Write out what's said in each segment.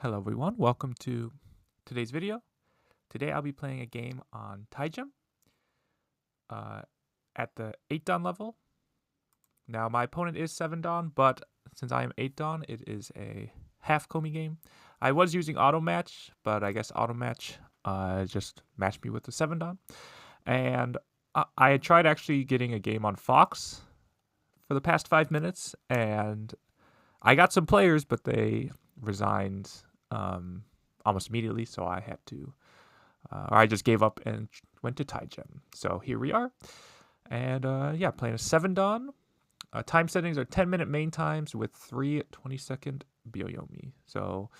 Hello everyone, welcome to today's video. Today I'll be playing a game on Tygem at the 8 Dan level. Now my opponent is 7 Dan, but since I am 8 Dan, it is a half Komi game. I was using auto match, but I guess auto match just matched me with the 7 Dan. And I had tried actually getting a game on Fox for the past 5 minutes, and I got some players, but they resigned almost immediately, so I had to, or I just gave up and went to Tygem. So here we are, and yeah, playing a 7 Dan. Time settings are 10-minute main times with 3 20-second Byoyomi. So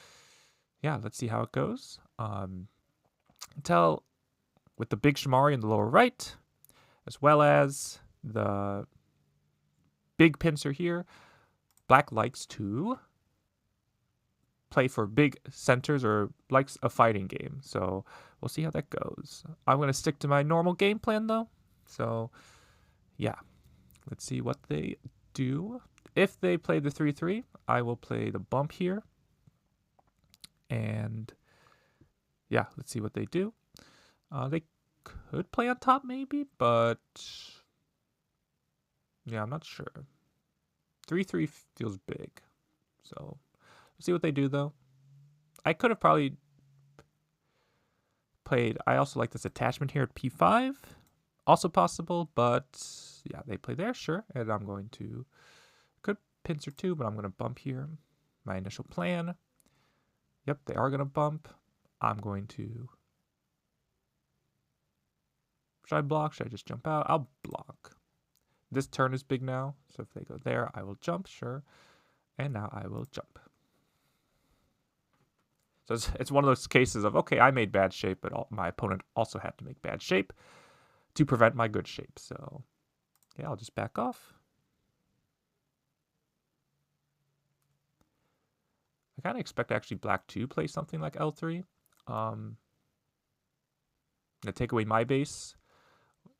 yeah, let's see how it goes. Tell with the big Shimari in the lower right, as well as the big pincer here. Black likes to play for big centers or likes a fighting game. So we'll see how that goes. I'm going to stick to my normal game plan though. So yeah, let's see what they do. If they play the 3-3, I will play the bump here. And yeah, let's see what they do. They could play on top maybe, but yeah, I'm not sure. 3-3 feels big. So let's see what they do though. I could have probably played, I also like this attachment here at P5. Also possible, but yeah, they play there, sure. And I'm going to, could pincer too, but I'm going to bump here. My initial plan. Yep, they are going to bump. I'm going to, should I block? Should I just jump out? I'll block. This turn is big now, so if they go there, I will jump, sure. And now I will jump. So it's one of those cases of, okay, I made bad shape, but my opponent also had to make bad shape to prevent my good shape. So yeah, I'll just back off. I kind of expect actually black to play something like L3. To take away my base.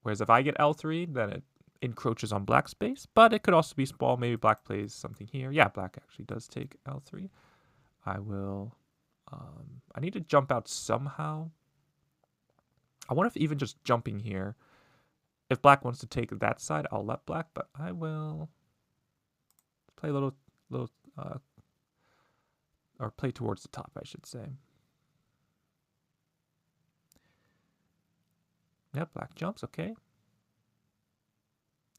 Whereas if I get L3, then it encroaches on black space. But it could also be small. Maybe black plays something here. Yeah, black actually does take L3. I will... I need to jump out somehow. I wonder if even just jumping here, if black wants to take that side, I'll let black, but I will play a little, or play towards the top, I should say. Yeah, black jumps, okay.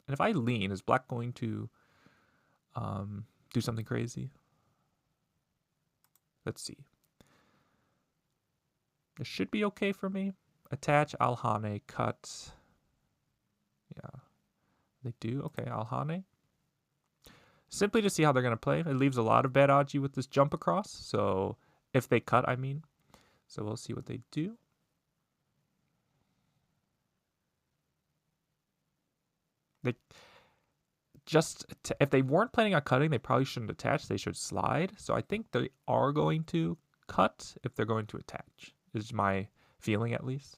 And if I lean, is black going to do something crazy? Let's see. This should be okay for me. Attach, Alhane, cut. Yeah, they do. Okay, Alhane. Simply to see how they're going to play. It leaves a lot of bad Aji with this jump across. So if they cut, I mean. So we'll see what they do. They just, if they weren't planning on cutting, they probably shouldn't attach. They should slide. So I think they are going to cut if they're going to attach. Is my feeling at least.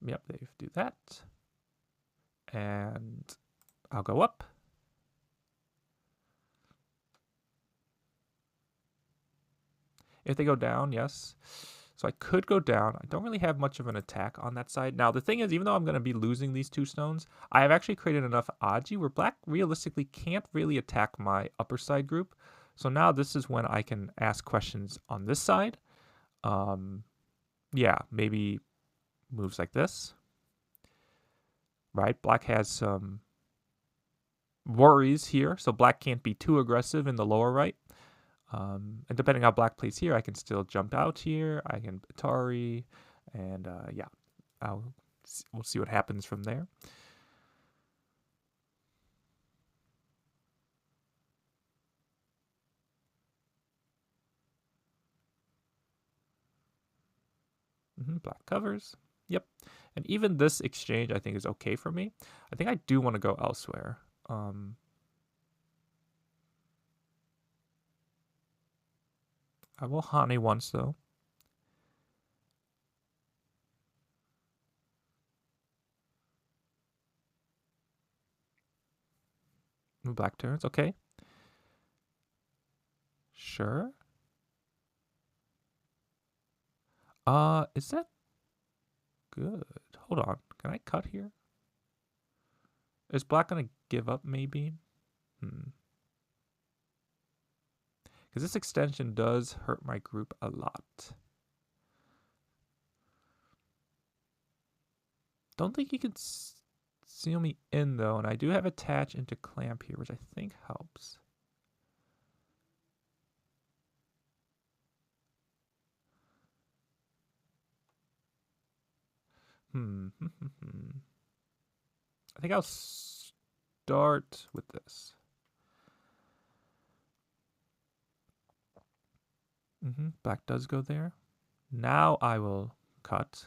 Yep, they do that. And I'll go up. If they go down, yes. So I could go down. I don't really have much of an attack on that side. Now, the thing is, even though I'm going to be losing these 2 stones, I have actually created enough Aji where black realistically can't really attack my upper side group. So now this is when I can ask questions on this side. Yeah, maybe moves like this. Right? Black has some worries here, so black can't be too aggressive in the lower right. And depending how black plays here, I can still jump out here. I can Atari, and yeah, we'll see what happens from there. Black covers. Yep. And even this exchange, I think, is okay for me. I think I do want to go elsewhere. I will Hane once, though. black turns. Okay. Sure. Is that good? Hold on. Can I cut here? Is black gonna give up maybe? Because this extension does hurt my group a lot. Don't think he can seal me in though, and I do have attach into clamp here, which I think helps. I think I'll start with this. Black does go there. Now I will cut.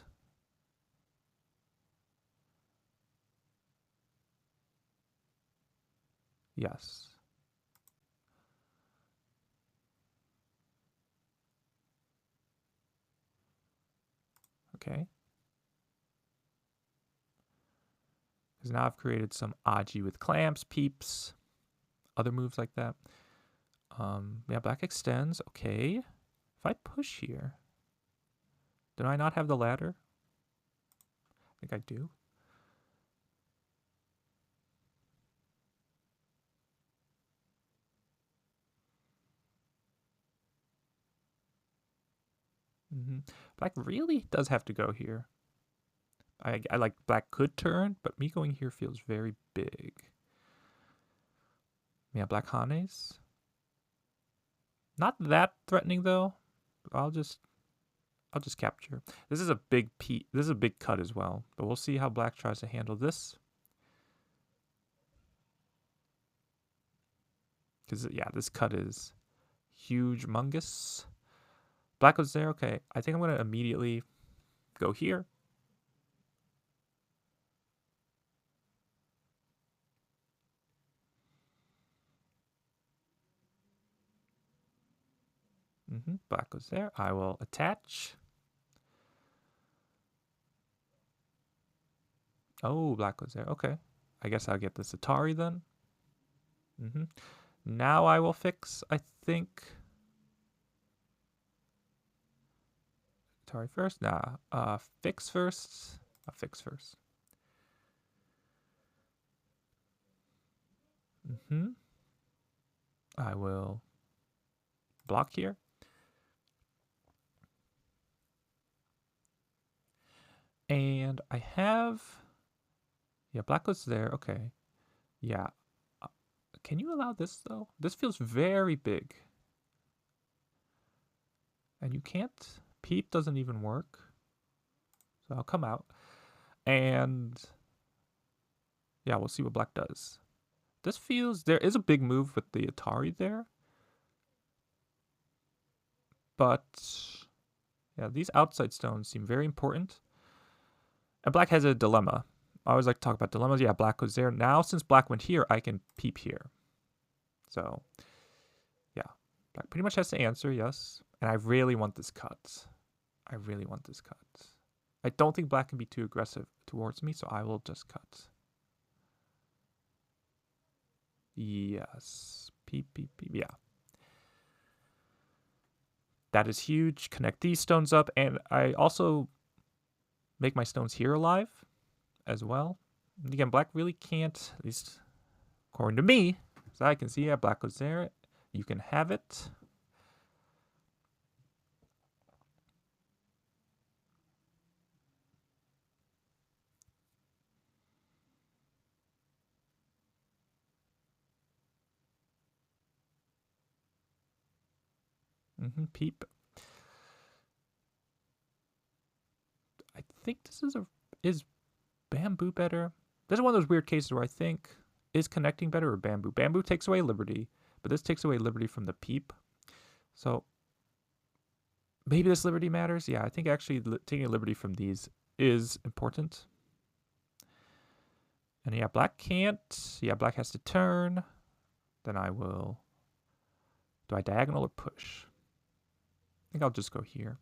Yes. Okay. Because now I've created some Aji with clamps, peeps, other moves like that. Yeah, black extends. Okay. If I push here, do I not have the ladder? I think I do. Black really does have to go here. I like black could turn, but me going here feels very big. Yeah, black Hanes. Not that threatening though. I'll just capture. This is a big this is a big cut as well. But we'll see how black tries to handle this. Because yeah, this cut is huge mungus. Black was there. Okay, I think I'm gonna immediately go here. Black goes there. I will attach. Oh, black goes there. Okay. I guess I'll get this Atari then. Now I will fix, I think. Atari first? Nah. Fix first. I'll fix first. I will block here. And I have... Yeah, black goes there. Okay. Yeah. Can you allow this, though? This feels very big. And you can't... Peep doesn't even work. So I'll come out. And... Yeah, we'll see what black does. This feels... There is a big move with the Atari there. But... Yeah, these outside stones seem very important. And black has a dilemma. I always like to talk about dilemmas. Yeah, black goes there. Now, since black went here, I can peep here. So, yeah. Black pretty much has to answer, yes. And I really want this cut. I really want this cut. I don't think black can be too aggressive towards me, so I will just cut. Yes. Peep, peep, peep. Yeah. That is huge. Connect these stones up. And I also make my stones here alive as well. And again, black really can't, at least according to me, so I can see, yeah, black goes there. You can have it. Peep. I think this is bamboo better? This is one of those weird cases where I think, is connecting better or bamboo? Bamboo takes away liberty, but this takes away liberty from the peep. So maybe this liberty matters. Yeah, I think actually taking liberty from these is important. And yeah, black can't. Yeah, black has to turn. Then I will... Do I diagonal or push? I think I'll just go here.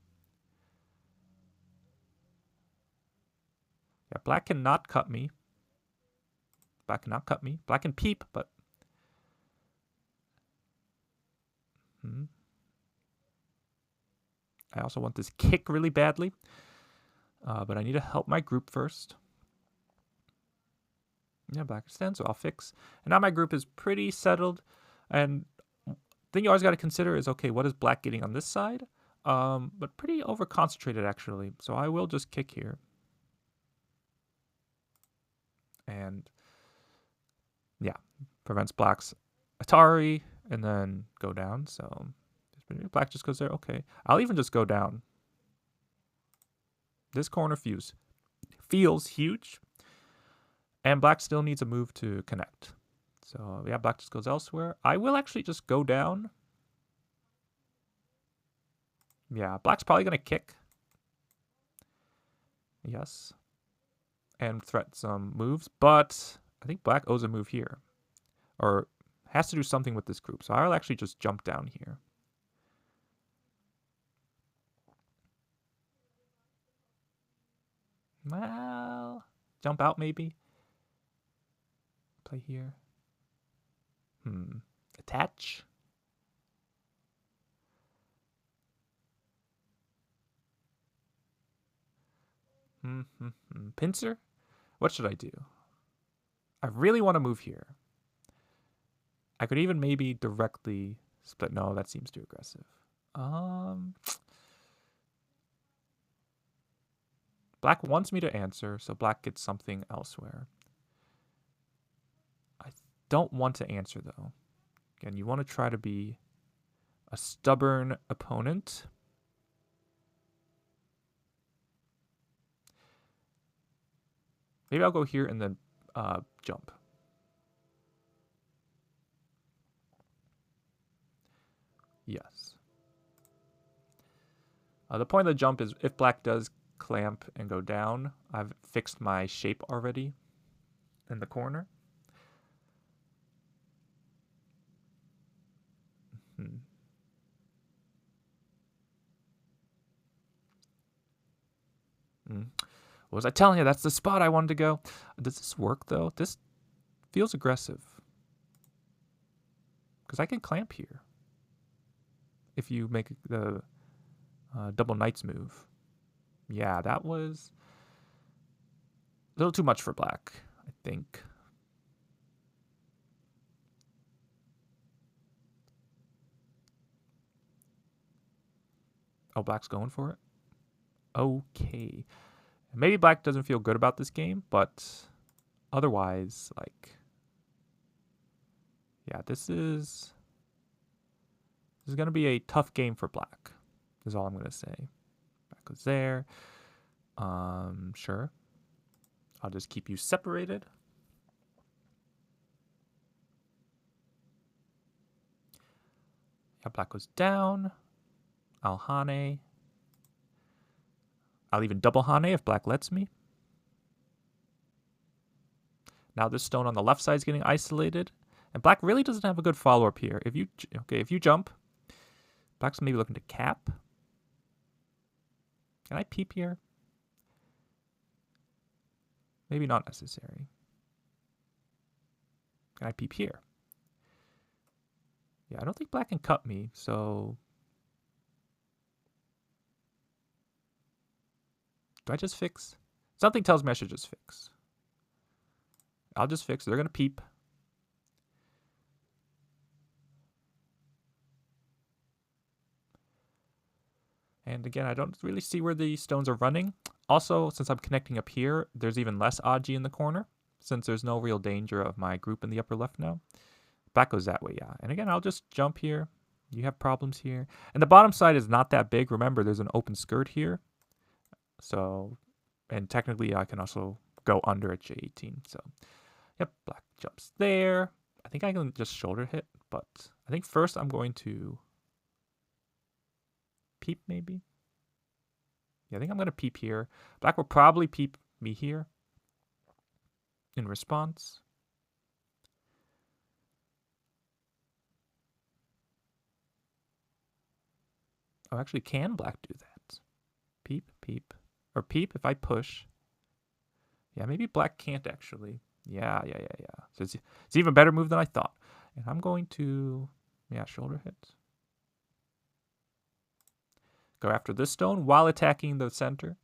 Yeah, black cannot cut me. Black cannot cut me. Black can peep, but I also want this kick really badly. But I need to help my group first. Yeah, black extends, so I'll fix. And now my group is pretty settled. And the thing you always got to consider is, okay, what is black getting on this side? But pretty over-concentrated, actually. So I will just kick here. And, yeah, prevents black's Atari, and then go down. So black just goes there. Okay, I'll even just go down. This corner feels huge. And black still needs a move to connect. So, yeah, black just goes elsewhere. I will actually just go down. Yeah, black's probably going to kick. Yes. And threat some moves. But I think black owes a move here. Or has to do something with this group. So I'll actually just jump down here. Well, jump out maybe. Play here. Attach. Pincer? What should I do? I really want to move here. I could even maybe directly split. No, that seems too aggressive. Black wants me to answer, so black gets something elsewhere. I don't want to answer, though. Again, you want to try to be a stubborn opponent. Maybe I'll go here and then jump. Yes. The point of the jump is if black does clamp and go down, I've fixed my shape already in the corner. What was I telling you? That's the spot I wanted to go. Does this work, though? This feels aggressive. Because I can clamp here. If you make the double knights move. Yeah, that was a little too much for black, I think. Oh, black's going for it? Okay. Maybe black doesn't feel good about this game, but otherwise, like, yeah, this is going to be a tough game for black, is all I'm going to say. Black goes there. Sure. I'll just keep you separated. Yeah, black goes down. I'll Hane. I'll even double Hane if black lets me. Now this stone on the left side is getting isolated. And black really doesn't have a good follow-up here. If you jump, black's maybe looking to cap. Can I peep here? Maybe not necessary. Can I peep here? Yeah, I don't think black can cut me, so... Do I just fix? Something tells me I should just fix. I'll just fix. They're going to peep. And again, I don't really see where the stones are running. Also, since I'm connecting up here, there's even less Aji in the corner, since there's no real danger of my group in the upper left now. Back goes that way, yeah. And again, I'll just jump here. You have problems here. And the bottom side is not that big. Remember, there's an open skirt here. So, and technically I can also go under at J18. So, yep, black jumps there. I think I can just shoulder hit, but I think first I'm going to peep maybe. Yeah, I think I'm going to peep here. Black will probably peep me here in response. Oh, actually, can black do that? Peep, peep. Or peep if I push. Yeah, maybe black can't actually. Yeah. So it's even better move than I thought. And I'm going to, yeah, shoulder hit. go after this stone while attacking the center.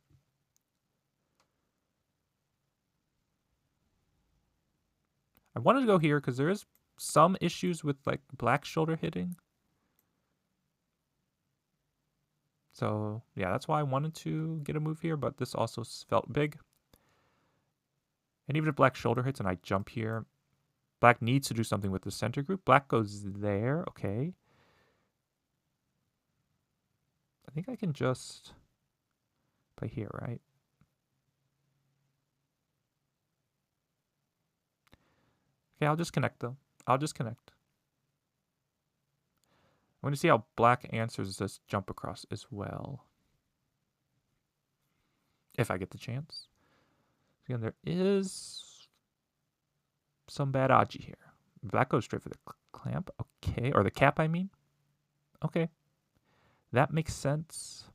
I wanted to go here because there is some issues with like black shoulder hitting. So yeah, that's why I wanted to get a move here, but this also felt big. And even if black shoulder hits and I jump here, black needs to do something with the center group. Black goes there, okay. I think I can just play here, right? Okay, I'll just connect though. I'll just connect. I want to see how black answers this jump across as well. If I get the chance. Again, there is some bad Aji here. Black goes straight for the clamp. Okay, or the cap, I mean. Okay. That makes sense.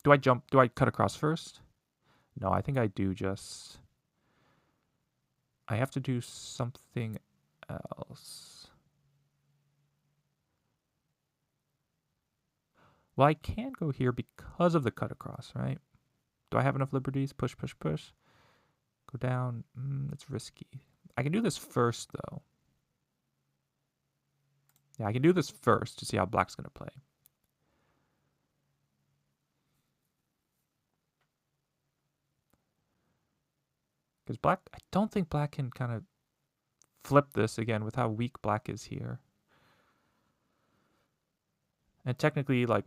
Do I jump? Do I cut across first? No, I think I do just... I have to do something else. Well, I can go here because of the cut across, right? Do I have enough liberties? Push, push, push. Go down. It's risky. I can do this first, though. Yeah, I can do this first to see how black's going to play. Because black, I don't think black can kind of flip this again with how weak black is here. And technically, like,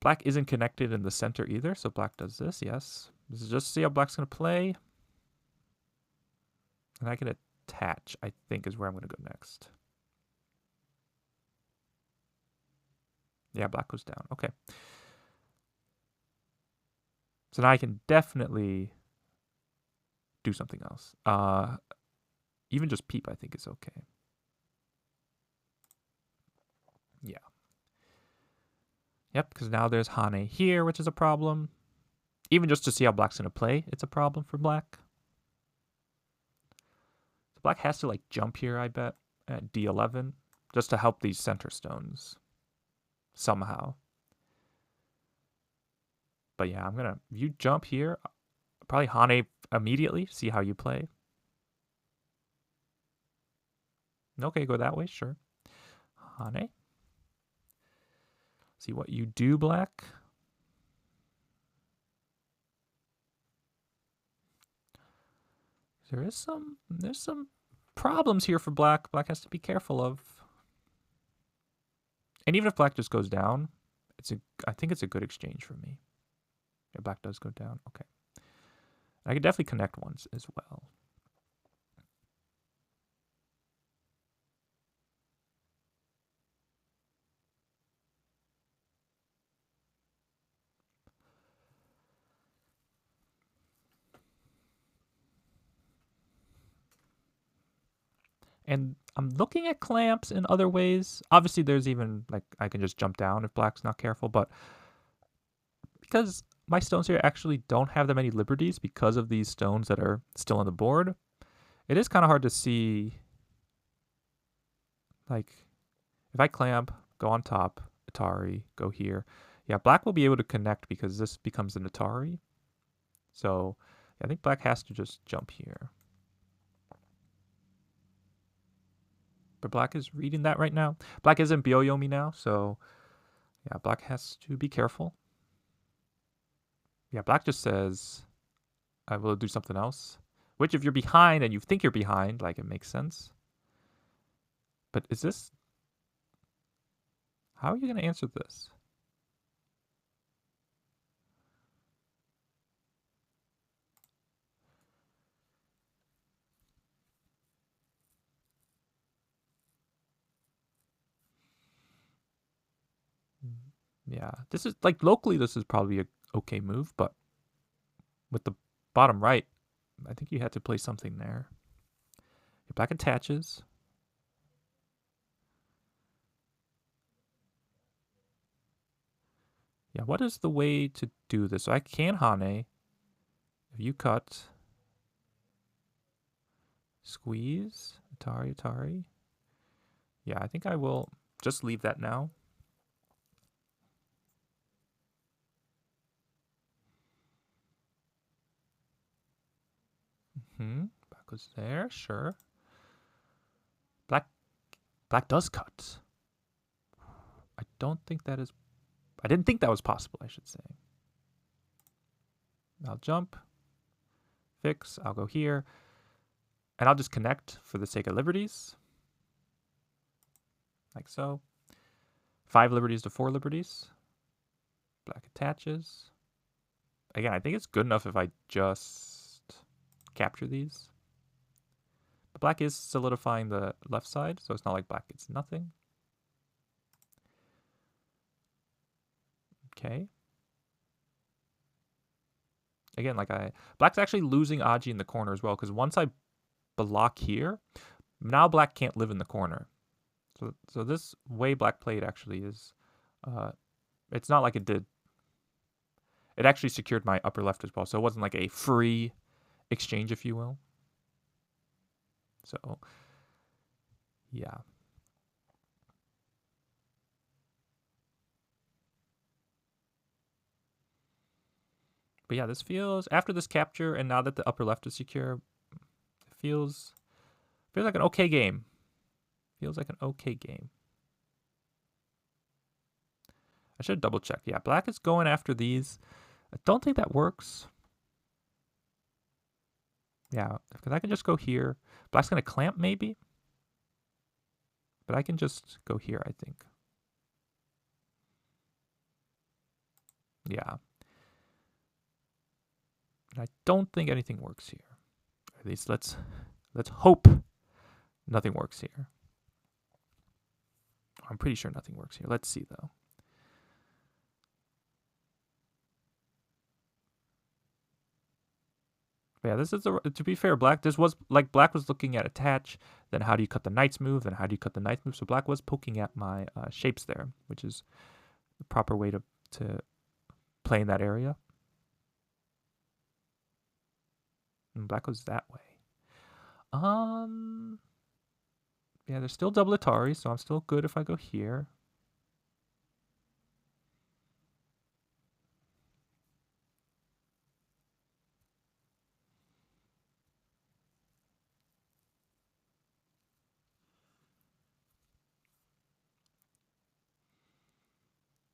black isn't connected in the center either, so black does this, yes. This is just to see how black's going to play. And I can attach, I think, is where I'm going to go next. Yeah, black goes down. Okay. So now I can definitely do something else. Even just peep, I think, is okay. Yeah. Yep, because now there's Hane here, which is a problem. Even just to see how black's going to play, it's a problem for black. So black has to, like, jump here, I bet, at D11, just to help these center stones somehow. But yeah, I'm going to... If you jump here, probably Hane immediately, see how you play. Okay, go that way, sure. Hane. See what you do, black. There's some problems here for black. Black has to be careful of. And even if black just goes down, I think it's a good exchange for me. Yeah, black does go down. Okay. I could definitely connect ones as well. And I'm looking at clamps in other ways. Obviously, there's even, like, I can just jump down if black's not careful, but because my stones here actually don't have that many liberties because of these stones that are still on the board, it is kind of hard to see, like, if I clamp, go on top, Atari, go here. Yeah, black will be able to connect because this becomes an Atari. So yeah, I think black has to just jump here. But black is reading that right now. Black isn't Byoyomi now, so yeah, black has to be careful. Yeah, black just says, I will do something else. Which if you're behind and you think you're behind, like, it makes sense. But is this... How are you going to answer this? Yeah, this is, like, locally this is probably a okay move, but with the bottom right, I think you had to play something there. Your black attaches. Yeah, what is the way to do this? So I can Hane. If you cut, squeeze, Atari. Yeah, I think I will just leave that now. Black goes there, sure. Black does cut. I don't think that is... I didn't think that was possible, I should say. I'll jump. Fix. I'll go here. And I'll just connect for the sake of liberties. Like so. 5 liberties to 4 liberties. Black attaches. Again, I think it's good enough if I just capture these. But black is solidifying the left side, so it's not like black gets nothing. Okay. Again, black's actually losing Aji in the corner as well, because once I block here, now black can't live in the corner. So this way black played actually is, it's not like it did. It actually secured my upper left as well, so it wasn't like a free exchange, if you will. So, yeah. But yeah, this feels, after this capture and now that the upper left is secure, it feels like an okay game. Feels like an okay game. I should double check. Yeah, black is going after these. I don't think that works. Yeah, because I can just go here. Black's going to clamp maybe. But I can just go here, I think. Yeah. And I don't think anything works here. At least let's hope nothing works here. I'm pretty sure nothing works here. Let's see though. But yeah, this is to be fair, black was looking at attach, then how do you cut the knight's move, then how do you cut the knight's move? So black was poking at my shapes there, which is the proper way to play in that area. And black goes that way. Yeah, there's still double Atari, so I'm still good if I go here.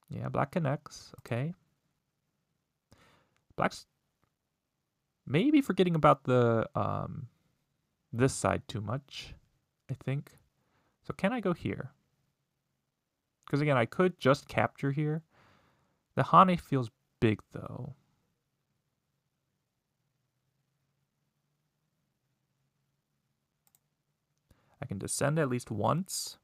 Yeah, black connects. Okay. Black's maybe forgetting about the this side too much, I think. So can I go here? Because again, I could just capture here. The Hane feels big though. I can descend at least once.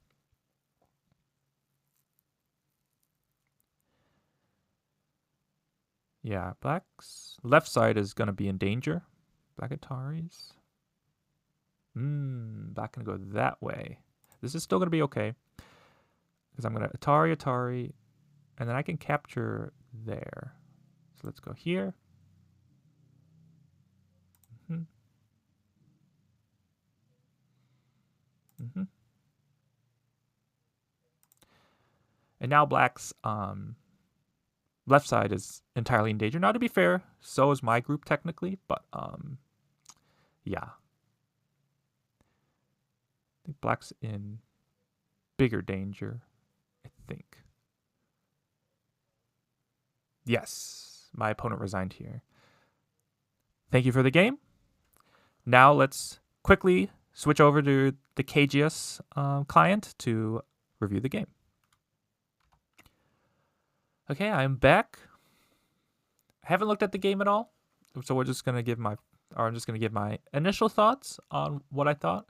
Yeah, black's left side is going to be in danger. Black Ataris. Black going to go that way. This is still going to be okay. Because I'm going to Atari, and then I can capture there. So let's go here. And now black's left side is entirely in danger. Now, to be fair, so is my group technically, but yeah. I think black's in bigger danger, I think. Yes, my opponent resigned here. Thank you for the game. Now let's quickly switch over to the KGS client to review the game. Okay, I'm back. I haven't looked at the game at all, so we're just gonna give my, I'm just gonna give my initial thoughts on what I thought.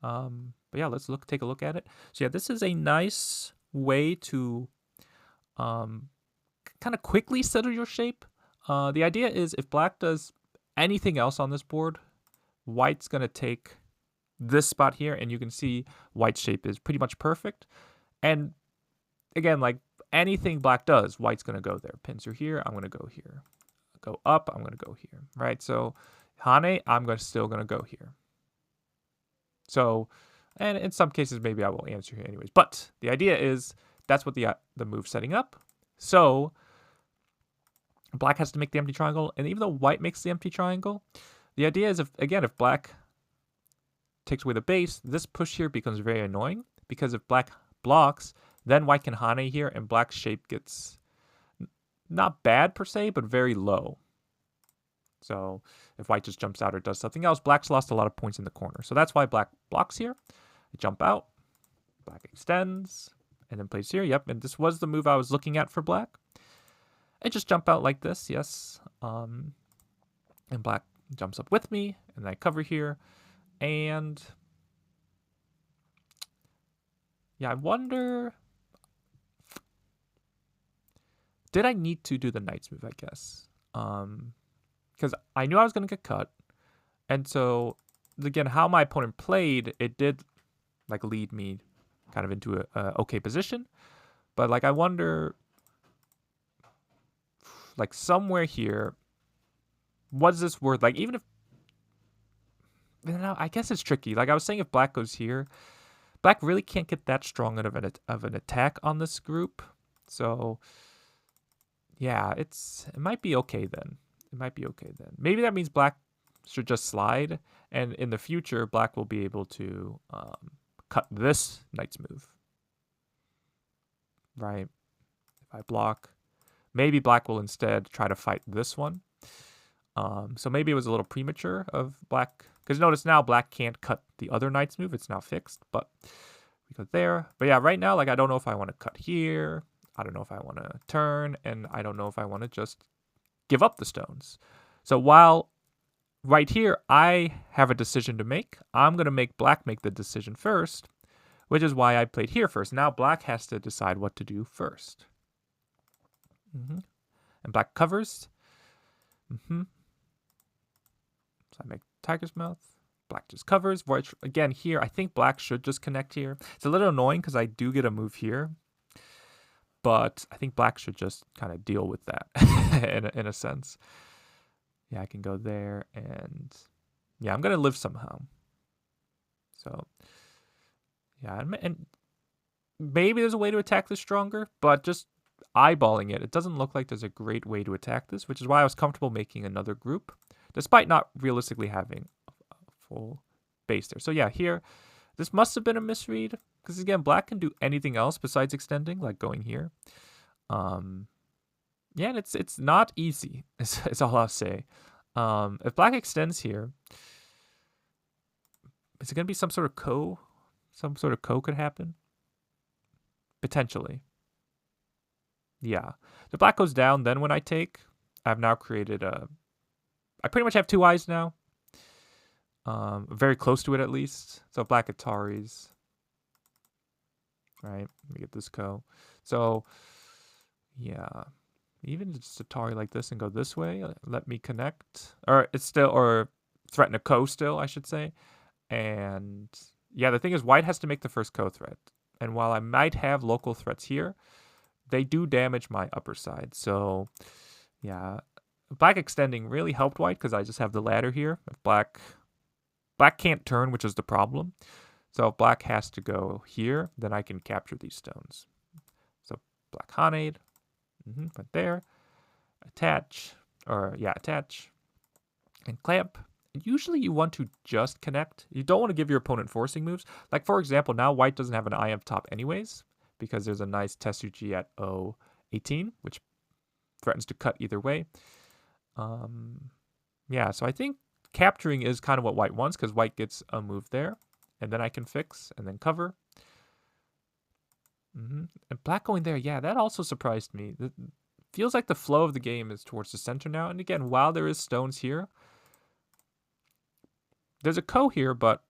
But yeah, let's take a look at it. So yeah, this is a nice way to kind of quickly settle your shape. The idea is if black does anything else on this board, white's gonna take this spot here, and you can see white's shape is pretty much perfect. And again, like anything black does, white's gonna go there. Pins are here, I'm gonna go here. Go up, I'm gonna go here. Right? So Hane, I'm still gonna go here. So, and in some cases, maybe I will answer here anyways. But the idea is that's what the move's setting up. So black has to make the empty triangle, and even though white makes the empty triangle, the idea is, if black takes away the base, this push here becomes very annoying, because if black blocks, then white can Hane here, and black's shape gets not bad per se, but very low. So if white just jumps out or does something else, black's lost a lot of points in the corner. So that's why black blocks here. I jump out, black extends, and then plays here. Yep, and this was the move I was looking at for black. I just jump out like this, yes. And black jumps up with me, and I cover here. And yeah, I wonder, did I need to do the knight's move, I guess? Because I knew I was going to get cut. And so, again, how my opponent played, it did like lead me kind of into a okay position. But like, I wonder, like somewhere here, what's this worth? Like, even if, I guess it's tricky. Like I was saying, if black goes here, black really can't get that strong of an attack on this group. So yeah, it might be okay then. It might be okay then. Maybe that means black should just slide, and in the future, black will be able to cut this knight's move. Right? If I block, maybe black will instead try to fight this one. So maybe it was a little premature of black, because notice now black can't cut the other knight's move. It's now fixed, but we go there. But yeah, right now, like I don't know if I want to cut here. I don't know if I want to turn, and I don't know if I want to just give up the stones. So while right here I have a decision to make, I'm going to make black make the decision first, which is why I played here first. Now black has to decide what to do first. And black covers. So I make tiger's mouth. Black just covers. Which, again, here, I think black should just connect here. It's a little annoying because I do get a move here. But I think black should just kind of deal with that in a sense. Yeah, I can go there. And yeah, I'm going to live somehow. So yeah, and maybe there's a way to attack this stronger. But just eyeballing it, it doesn't look like there's a great way to attack this, which is why I was comfortable making another group, despite not realistically having a full base there. So yeah, here, this must have been a misread, because again, black can do anything else besides extending, like going here. Yeah, and it's not easy, is all I'll say. If black extends here, is it going to be some sort of ko? Some sort of ko could happen? Potentially. Yeah. The black goes down, then when I take, I've now created I pretty much have two eyes now. Very close to it at least. So black Ataris. Right? Let me get this ko. So yeah. Even just Atari like this and go this way. Let me connect. Or it's still, or threaten a ko still, I should say. And yeah, the thing is white has to make the first ko threat. And while I might have local threats here, they do damage my upper side. So yeah, black extending really helped white because I just have the ladder here. If black can't turn, which is the problem. So if black has to go here, then I can capture these stones. So black Hanade, right there, attach, and clamp. And usually you want to just connect. You don't want to give your opponent forcing moves. Like for example, now white doesn't have an eye up top anyways, because there's a nice Tetsuji at 0-18, which threatens to cut either way. Yeah, so I think capturing is kind of what white wants, because white gets a move there, and then I can fix and then cover. And black going there, yeah, that also surprised me. It feels like the flow of the game is towards the center now. And again, while there is stones here, there's a ko here, but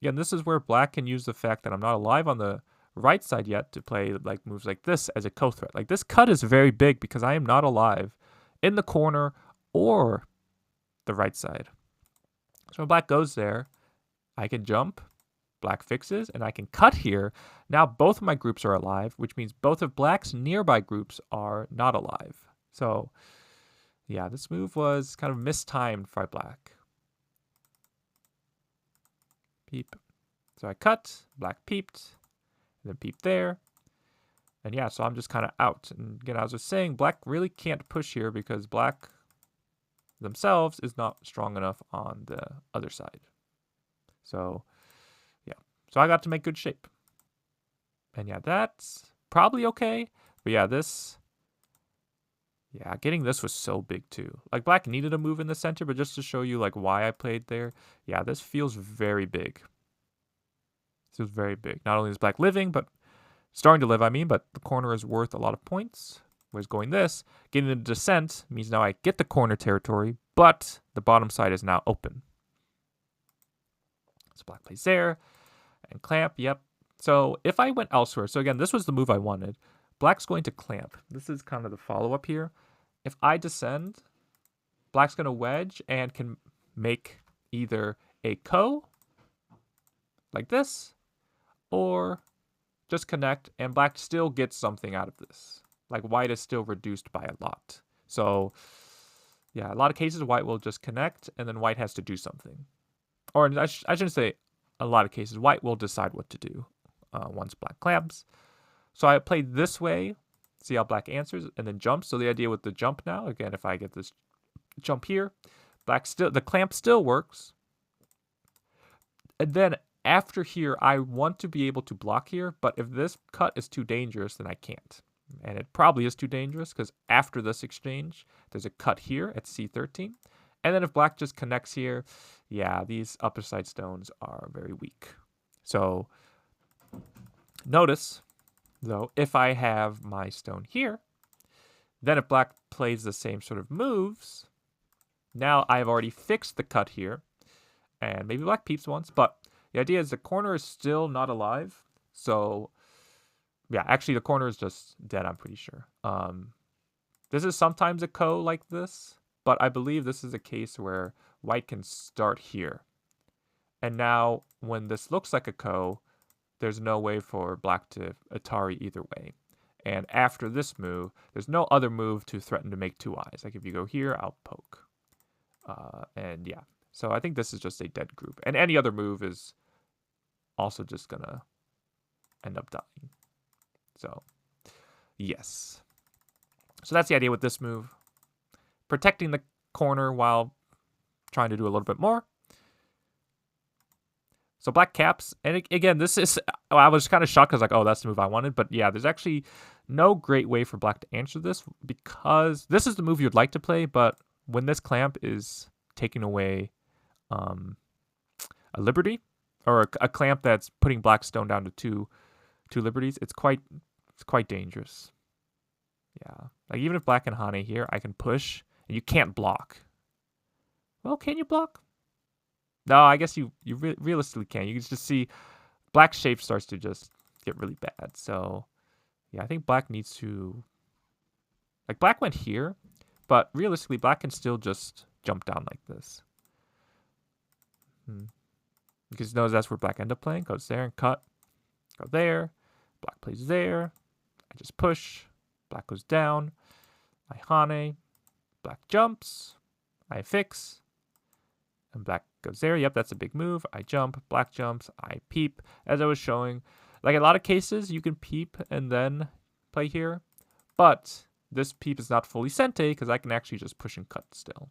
again, this is where black can use the fact that I'm not alive on the right side yet to play like moves like this as a ko threat. Like this cut is very big because I am not alive in the corner or the right side. So when black goes there, I can jump, black fixes, and I can cut here. Now both of my groups are alive, which means both of black's nearby groups are not alive. So yeah, this move was kind of mistimed for black. Peep. So I cut, black peeped, and then peeped there. And yeah, so I'm just kind of out. And again, I was just saying, black really can't push here because black themselves is not strong enough on the other side. So, yeah. So I got to make good shape. And yeah, that's probably okay. But yeah, this... Yeah, getting this was so big too. Like, black needed a move in the center, but just to show you like why I played there, yeah, this feels very big. This feels very big. Not only is black living, but starting to live, I mean, but the corner is worth a lot of points. Whereas going this, getting the descent means now I get the corner territory, but the bottom side is now open. So black plays there, and clamp, yep. So if I went elsewhere, so again, this was the move I wanted. Black's going to clamp. This is kind of the follow-up here. If I descend, black's going to wedge and can make either a ko, like this, or just connect, and black still gets something out of this. Like, white is still reduced by a lot. So, yeah, a lot of cases, white will just connect, and then white has to do something. Or I shouldn't say a lot of cases. White will decide what to do once black clamps. So I played this way, see how black answers, and then jumps. So the idea with the jump now, again, if I get this jump here, the clamp still works. And then after here, I want to be able to block here, but if this cut is too dangerous, then I can't. And it probably is too dangerous because after this exchange, there's a cut here at C13. And then if black just connects here, yeah, these upper side stones are very weak. So notice, though, if I have my stone here, then if black plays the same sort of moves, now I've already fixed the cut here. And maybe black peeps once, but the idea is the corner is still not alive. So, yeah, actually the corner is just dead, I'm pretty sure. This is sometimes a ko like this, but I believe this is a case where white can start here. And now, when this looks like a ko, there's no way for black to Atari either way. And after this move, there's no other move to threaten to make two eyes. Like if you go here, I'll poke. And yeah. So I think this is just a dead group. And any other move is also just going to end up dying. So, yes. So that's the idea with this move. Protecting the corner while trying to do a little bit more. So black caps. And again, this is... I was kind of shocked because like, oh, that's the move I wanted. But yeah, there's actually no great way for black to answer this because this is the move you'd like to play. But when this clamp is taking away... a liberty or a clamp that's putting black stone down to two liberties, it's quite dangerous. Yeah, like even if black can Hane here, I can push and you can't block. Well, can you block? No, I guess you realistically can. You can just see black's shape starts to just get really bad. So yeah, I think black needs to, like, black went here, but realistically black can still just jump down like this. Because knows that's where black end up playing. Goes there and cut. Go there. Black plays there. I just push. Black goes down. I Hane. Black jumps. I fix. And black goes there. Yep, that's a big move. I jump. Black jumps. I peep. As I was showing, like a lot of cases, you can peep and then play here. But this peep is not fully sente because I can actually just push and cut still.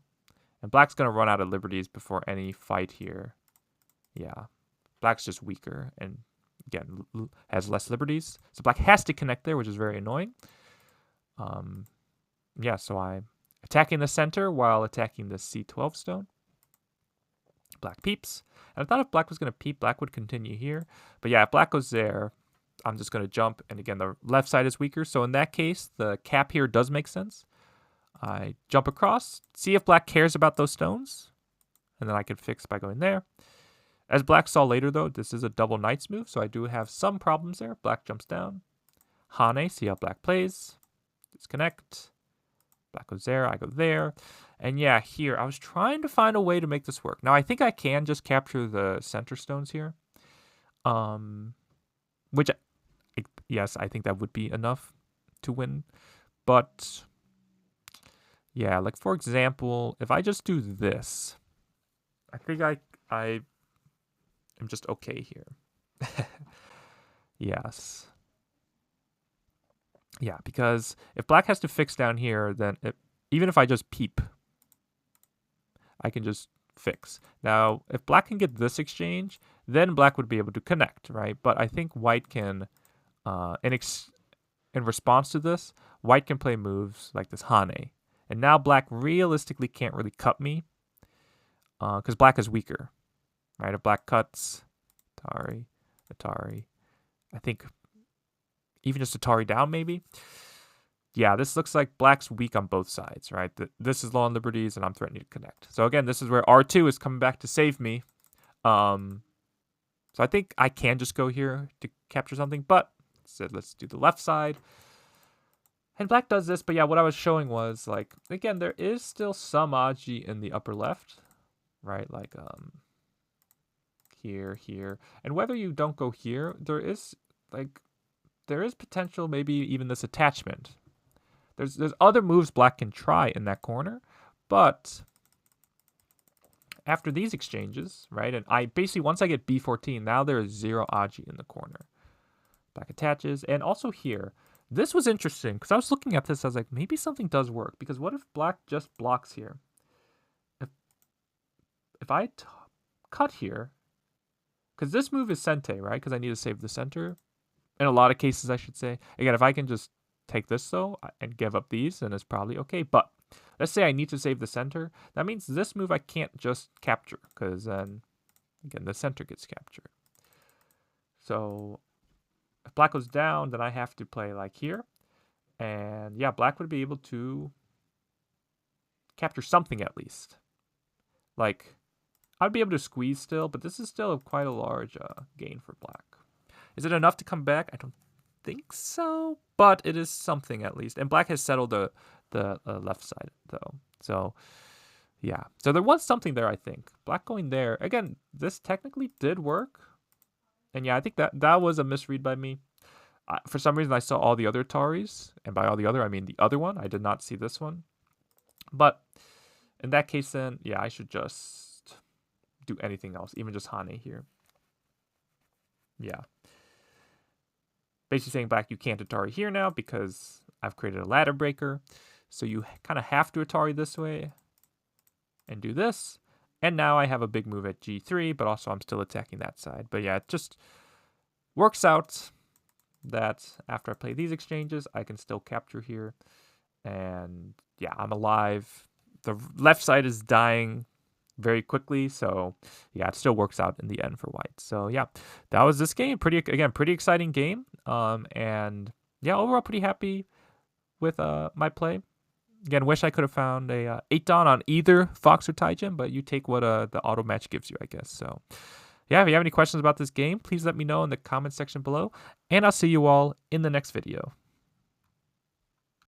And black's going to run out of liberties before any fight here. Yeah. Black's just weaker and, again, has less liberties. So black has to connect there, which is very annoying. Yeah, so I'm attacking the center while attacking the C12 stone. Black peeps. And I thought if black was going to peep, black would continue here. But yeah, if black goes there, I'm just going to jump. And again, the left side is weaker. So in that case, the cap here does make sense. I jump across, see if black cares about those stones, and then I can fix by going there. As black saw later, though, this is a double knights move, so I do have some problems there. Black jumps down. Hane, see how black plays. Disconnect. Black goes there, I go there. And yeah, here, I was trying to find a way to make this work. Now, I think I can just capture the center stones here. Which, yes, I think that would be enough to win. But... yeah, like for example, if I just do this, I think I am just okay here. Yes. Yeah, because if black has to fix down here, then even if I just peep, I can just fix. Now, if black can get this exchange, then black would be able to connect, right? But I think white can, in response to this, white can play moves like this Hane. And now black realistically can't really cut me because black is weaker, right? If black cuts, Atari, I think even just Atari down maybe. Yeah, this looks like black's weak on both sides, right? This is low on liberties, and I'm threatening to connect. So again, this is where R2 is coming back to save me. So I think I can just go here to capture something, but instead let's do the left side. And black does this, but yeah, what I was showing was, like, again, there is still some Aji in the upper left, right? Like, here. And whether you don't go here, there is potential, maybe even this attachment. There's other moves black can try in that corner, but after these exchanges, right, and I basically, once I get b14, now there is 0 Aji in the corner. Black attaches, and also here, this was interesting, because I was looking at this, I was like, maybe something does work, because what if black just blocks here? If I cut here, because this move is Sente, right, because I need to save the center, in a lot of cases, I should say. Again, if I can just take this, though, and give up these, then it's probably okay. But let's say I need to save the center. That means this move I can't just capture, because then, again, the center gets captured. So if black goes down, then I have to play like here. And yeah, black would be able to capture something at least. Like, I'd be able to squeeze still, but this is still quite a large gain for black. Is it enough to come back? I don't think so, but it is something at least. And black has settled the left side, though. So, yeah. So there was something there, I think. Black going there. Again, this technically did work. And yeah, I think that was a misread by me. For some reason, I saw all the other Ataris. And by all the other, I mean the other one. I did not see this one. But in that case, then, yeah, I should just do anything else. Even just Hane here. Yeah. Basically saying black, you can't Atari here now because I've created a ladder breaker. So you kind of have to Atari this way and do this. And now I have a big move at G3, but also I'm still attacking that side. But yeah, it just works out that after I play these exchanges, I can still capture here. And yeah, I'm alive. The left side is dying very quickly, so yeah, it still works out in the end for white. So yeah, that was this game. Pretty exciting game. And yeah, overall pretty happy with my play. Again, wish I could have found a 8-Don on either Fox or Tygem, but you take what the auto match gives you, I guess. So yeah, if you have any questions about this game, please let me know in the comment section below, and I'll see you all in the next video.